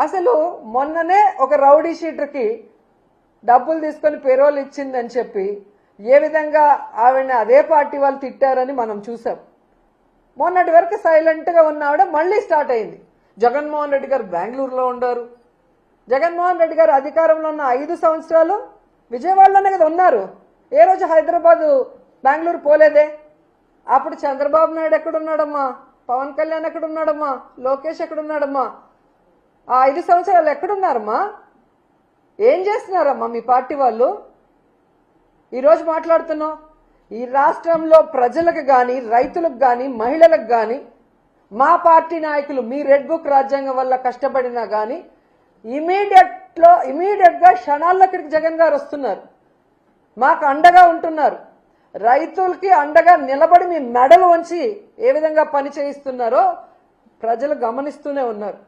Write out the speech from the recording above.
అసలు మొన్ననే ఒక రౌడీ షీటర్కి డబ్బులు తీసుకొని పెరోల్ ఇచ్చిందని చెప్పి ఏ విధంగా ఆవిడని అదే పార్టీ వాళ్ళు తిట్టారని మనం చూసాం. మొన్నటి వరకు సైలెంట్గా ఉన్న ఆవిడ మళ్ళీ స్టార్ట్ అయింది. జగన్మోహన్ రెడ్డి గారు బెంగళూరులో ఉండారు. జగన్మోహన్ రెడ్డి గారు అధికారంలో ఉన్న 5 సంవత్సరాలు విజయవాడలోనే కదా ఉన్నారు. ఏ రోజు హైదరాబాదు బెంగళూరు పోలేదే. అప్పుడు చంద్రబాబు నాయుడు ఎక్కడున్నాడమ్మా, పవన్ కళ్యాణ్ ఎక్కడున్నాడమ్మా, లోకేష్ ఎక్కడున్నాడమ్మా, ఆ 5 సంవత్సరాలు ఎక్కడున్నారమ్మా, ఏం చేస్తున్నారమ్మా మీ పార్టీ వాళ్ళు? ఈరోజు మాట్లాడుతున్నాం. ఈ రాష్ట్రంలో ప్రజలకు కానీ, రైతులకు కానీ, మహిళలకు కానీ మా పార్టీ నాయకులు మీ రెడ్ బుక్ రాజ్యాంగం వల్ల కష్టపడినా కానీ ఇమీడియట్గా క్షణాల్లో ఇక్కడికి జగన్ గారు వస్తున్నారు, మాకు అండగా ఉంటున్నారు. రైతులకి అండగా నిలబడి మీ మెడలు వంచి ఏ విధంగా పని చేయిస్తున్నారో ప్రజలు గమనిస్తూనే ఉన్నారు.